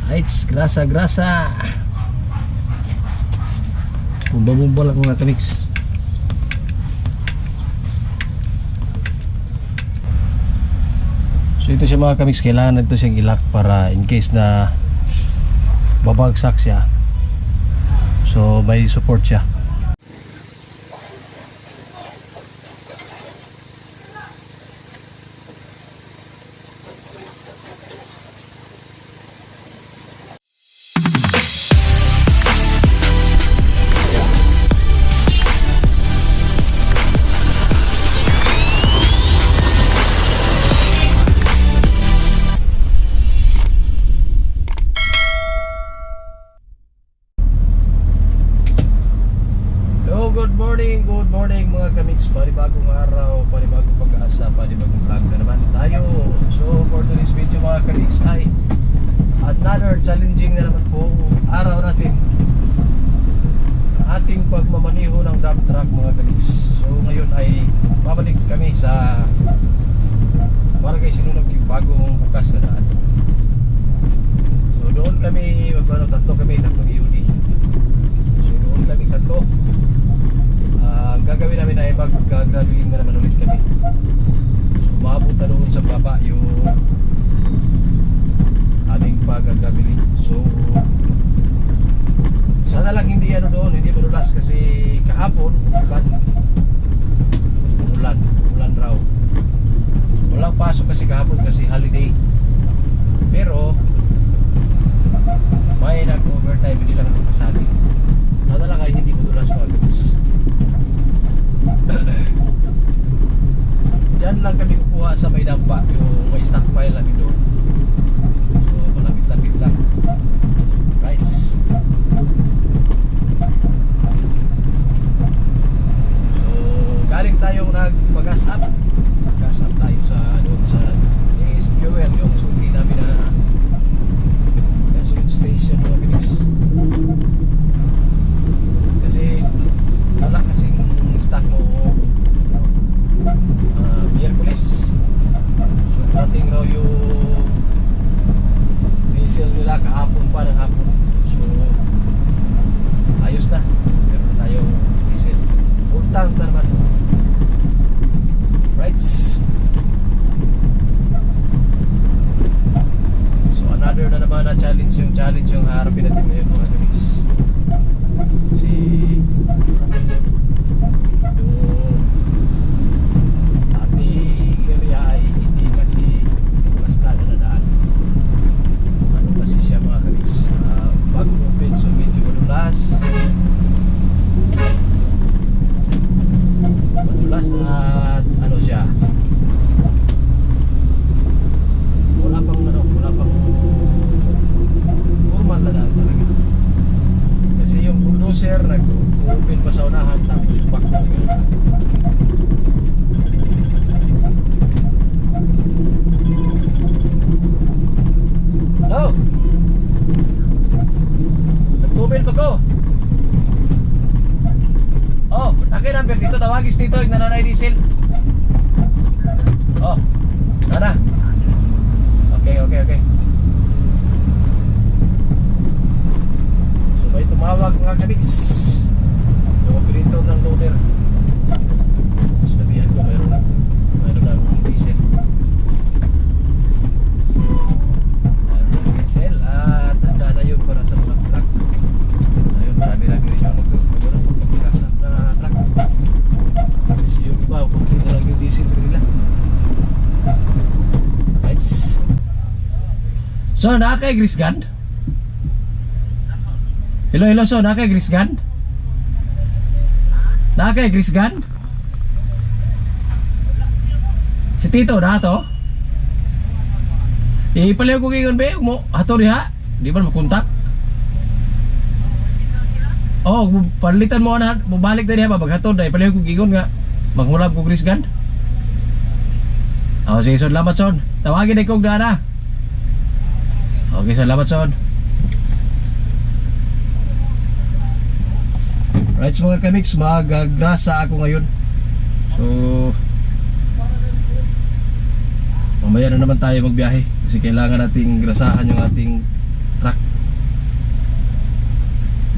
Lights, grasa. Bumba lang mga kamiks. So ito siya mga kamiks, kailangan ito siyang ilak para in case na babagsak siya. So may support siya. Good morning mga kamiks. Panibagong araw, panibagong pag-asa, panibagong vlog na naman tayo. So for today's video mga kamiks ay another challenging na naman po araw natin, ating pagmamaniho ng dump truck mga kamiks. So ngayon ay babalik kami sa Barangay Sinunog, yung bagong bukas na daan. So doon kami tatlong EUD. So doon kami tatlo. Ang gagawin namin ay mag-graveling na naman ulit kami. Umabot na doon sa baba yung aming pag-graveling. So sana lang hindi hindi madulas kasi kahapon ulan raw. Walang pasok kasi kahapon kasi holiday. Pero may nag-overtime, hindi lang nakasali. Sana lang ay hindi madulas mga guys. Diyan lang kami kukuha sa may dampa, yung may stockpile namin doon. So malapit-lapit lang. Right. So galing tayong nag-gas up tayo sa doon sa fuel, yung suki namin na gasoline station mga bilis. Kasi wala kasing stock mo Miyerkules. So dating raw yung diesel nila kahapon pa ng hapon. So ayos na, meron tayong diesel. Full tank na naman. Right. So another na naman na challenge yung harapin natin ngayon mga tulis. Madulas at siya, wala pang formal na daan talaga kasi yung bulldozer nag-open pa sa unahan tapos yung back na nag-aata. Hello, nag-open pa ko. Oh, nakay number dito, tawagis dito, yung nananay diesel. Oh, nana. Okay. So may tumawag mga kamiks, yung operator ng loader. Sabihan ko mayroon ng diesel. At handa na yun para sa mga truck. Ayun, marami-rami rin yung magkakasan na truck. Kasi yung iba, kunti na lang yung diesel nila. Right. So, nakakay grease gun? Hello, so nakakay grease gun? Nakakay grease gun? Si Tito na to? Ipalayo ko kayo be mo ato diha, di ba makontak? Oh, palitan mo na, mabalik na diha ba baghatod dai ipalayo ko gigon nga magmurab ko grease gun. Oh, sige, salamat son. Tawagin na kong dana. Okay, salamat son. Right, mga kamiks, mag-grasa ako ngayon. So mamaya na naman tayo magbiyahe kasi kailangan nating grasahan yung ating truck.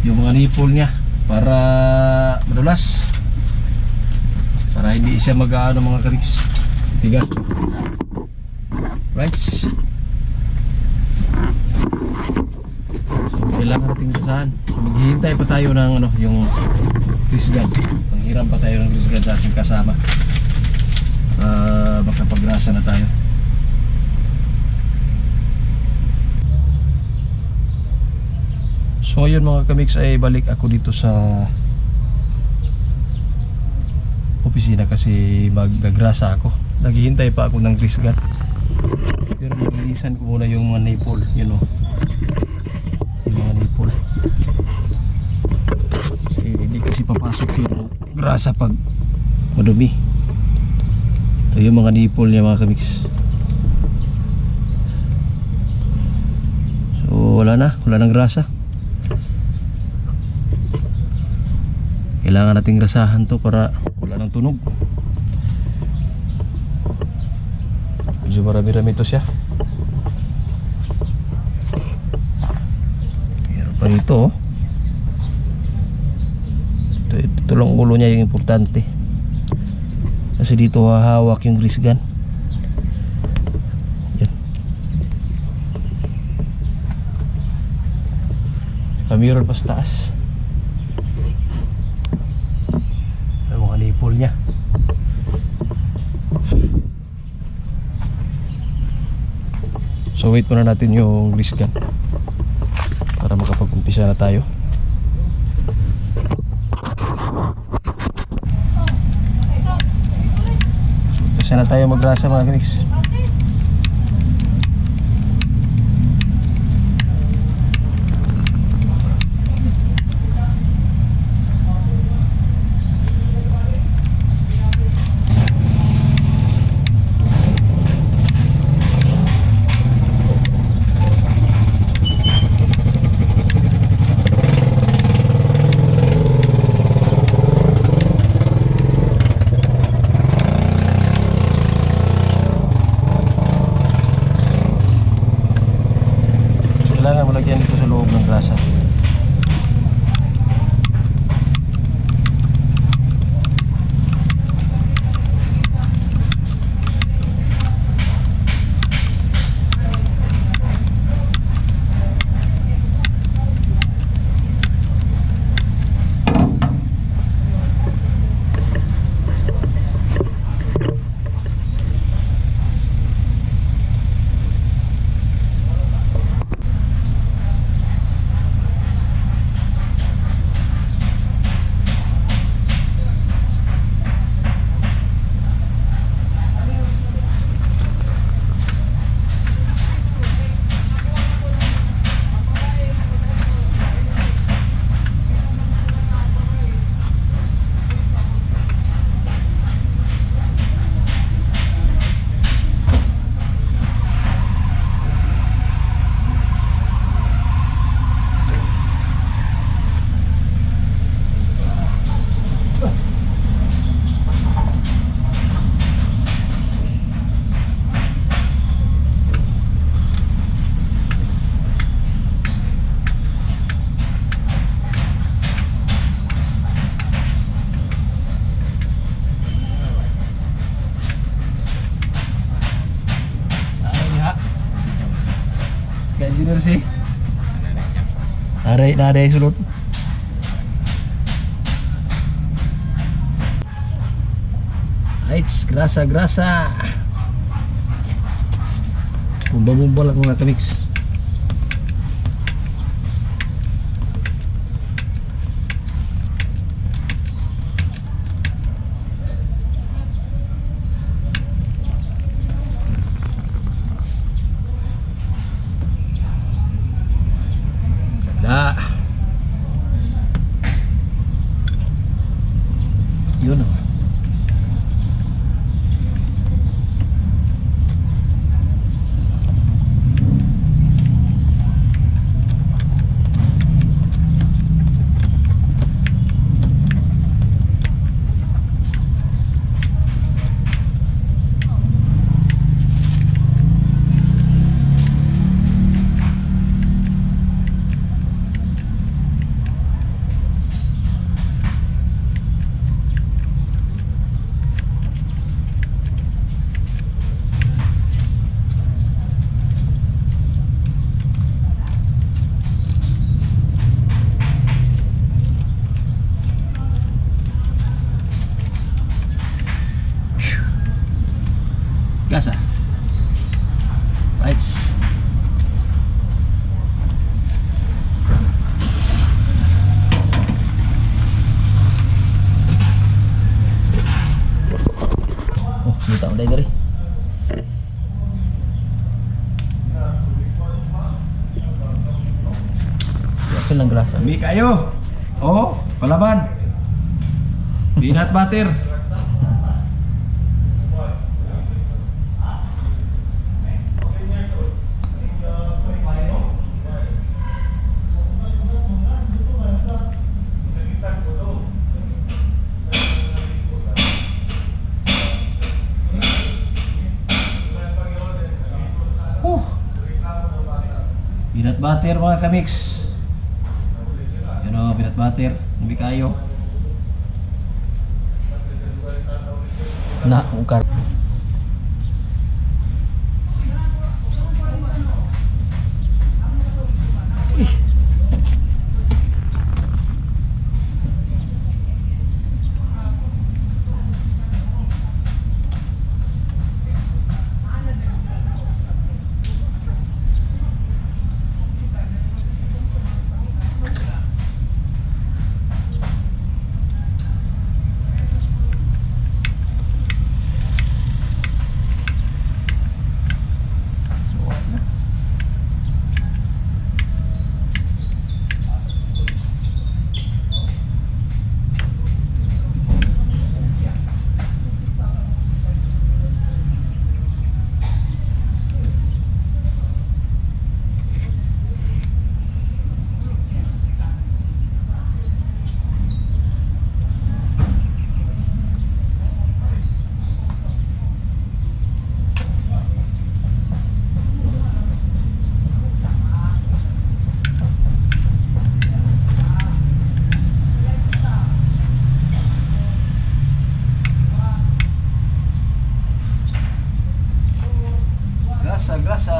Yung mga nipple niya para madulas, para hindi siya mag-aano mga kaliks, tiga. Right, so kailangan natin basahan. So maghihintay pa tayo ng ano, yung grease gun. Panghiram pa tayo ng grease gun sa ating kasama. Baka pagrasa na tayo. So yun mga kamix, ay balik ako dito sa opisina kasi magagrasa ako. Naghihintay pa ako ng grease gun. Pero malilisan ko muna yung mga nipple, you know. Yung mga nipple. Kasi hindi kasi papasok yung grasa pag madumi. Ito yung mga nipple niya mga kamix. So wala nang grasa. Kailangan nating grasahan to para wala nang tunog. Medyo marami-rami to siya. Meron pa rito oh. Ito lang ulo niya yung importante. Kasi dito hahawak yung grease gun. Yan. Mirror pa sa taas. Ang mga nipple niya. So wait muna natin yung grease gun para makapag-umpisa na tayo. Umpisa na tayo magrasa mga kaniks. Kailangan mo lagyan dito sa loob ng grasa. Engineer sih. Ada sulot. Aits, grasa. Bumba lang mga kaniks. Yun oh. Ilang grasa? Hindi kayo. Oh, palaban. Peanut butter. Peanut butter mga kamix. Yan o, peanut butter. Hindi kayo. Na, ukar. Grasa.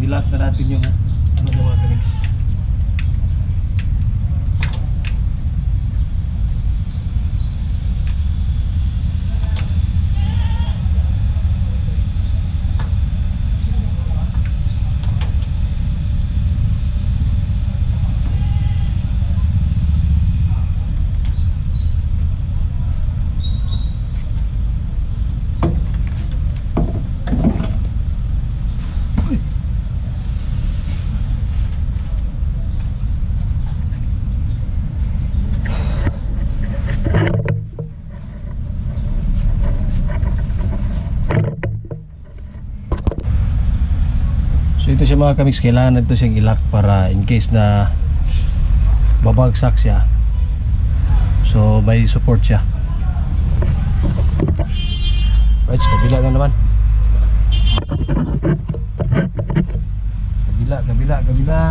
Dilat na natin yung mga kamix. So ito siya mga kamix, kailangan ito siyang ilak para in case na babagsak siya. So may support siya. Right, kabila na naman. Kabila.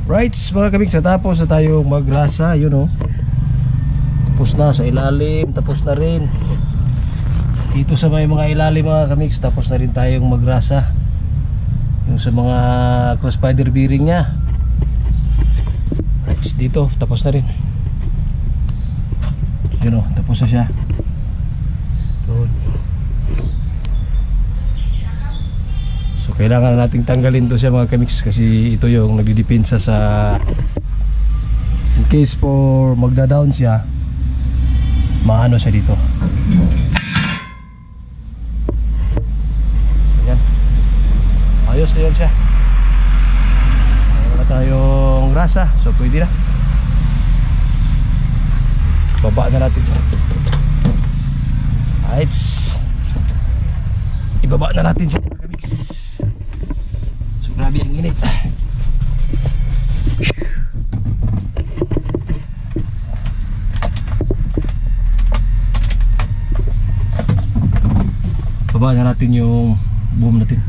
Right, mga kamix, tapos na tayo magrasa, yun o. Tapos na sa ilalim, tapos na rin. Dito sa may mga ilalim mga kamix, tapos na rin tayong magrasa. Yung sa mga cross spider bearing nya. Right, dito, tapos na rin. Yun o, tapos na siya. Good. So kailangan nating tanggalin to siya mga kamix, kasi ito yung nagdidepensa sa in case for magda-down siya, maano siya dito. So yan, ayos na yan siya. Wala tayong grasa, so pwede na. Baba na natin siya. Alright, ibaba na natin siya mga kamix. So grabe ang init. Baba na natin yung boom natin.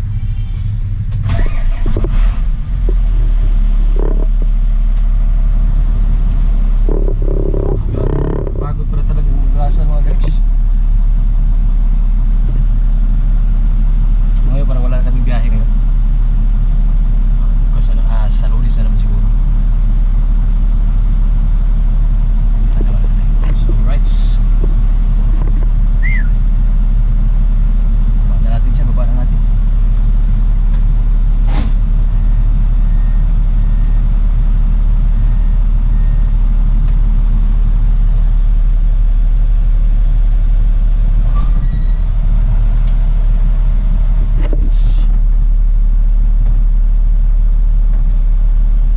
Pagod pala talaga yung magrasa mga guys. Ngayon parang wala na kaming biyahe ngayon. Kasi sa Lunes na naman siguro. So right, baba na natin siya, baba na natin.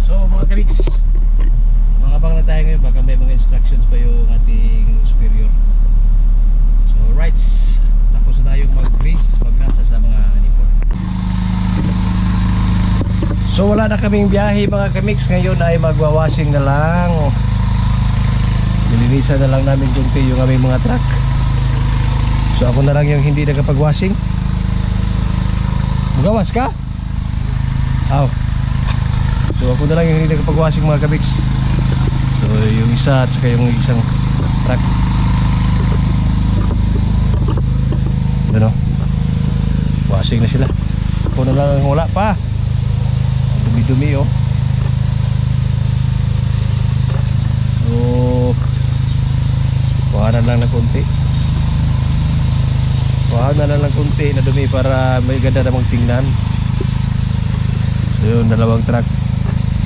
So mga kamiks, mga abang na tayo ngayon, baka may mga instructions pa yung ating superior. So rights, tapos na tayong mag-grease, magrasa sa mga nipon. So wala na kaming biyahe mga kamiks, ngayon ay magwawashing na lang. Nilinisan na lang namin yung aming mga truck. So ako na lang yung hindi nakapag-washing. Magawas ka? Aw. So ako na lang yung hindi nakapag-washing mga kabiks. So yung isa at saka yung isang truck. Ano? Washing na sila. Ako na lang wala pa. Dumi-dumi oh. So kuhanan lang ng konti. Kuhanan lang ng konti na dumi para may ganda namang tingnan. So yun, dalawang truck.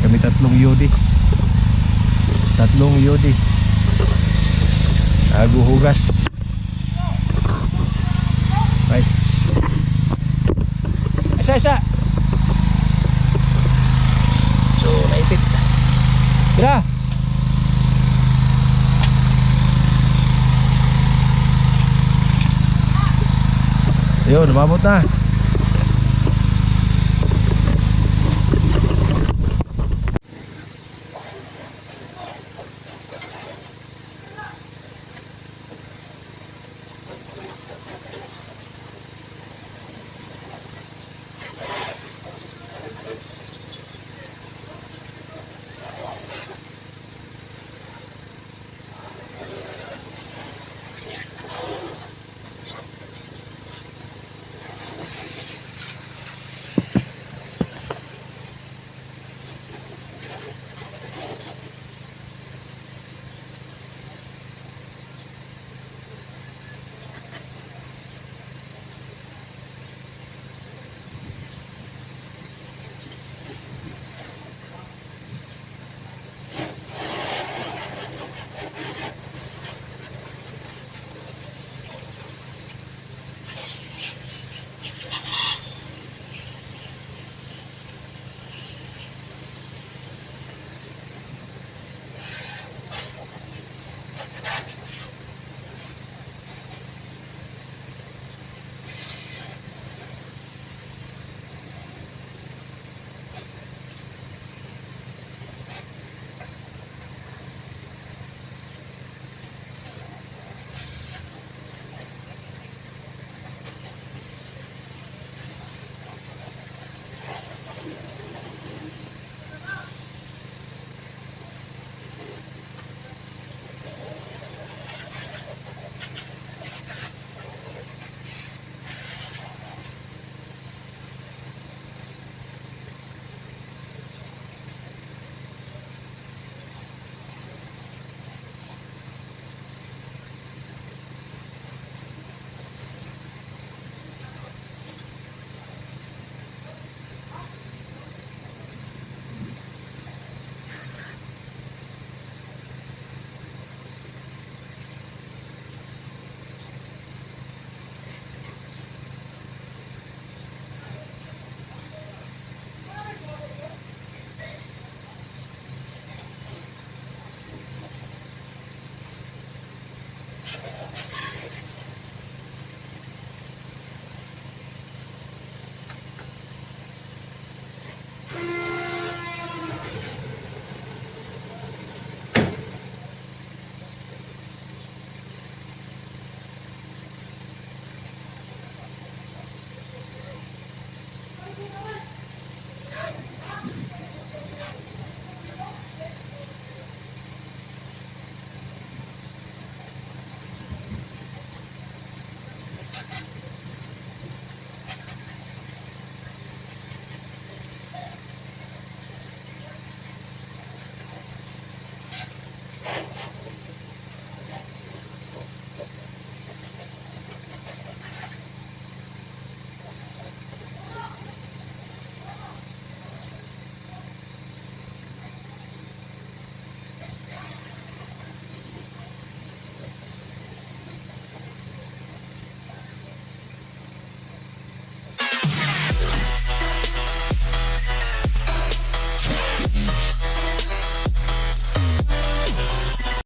Kami tatlong yodi. Hugas. Nice. Isa. So naipit. Tira. Ayun, lumabot na.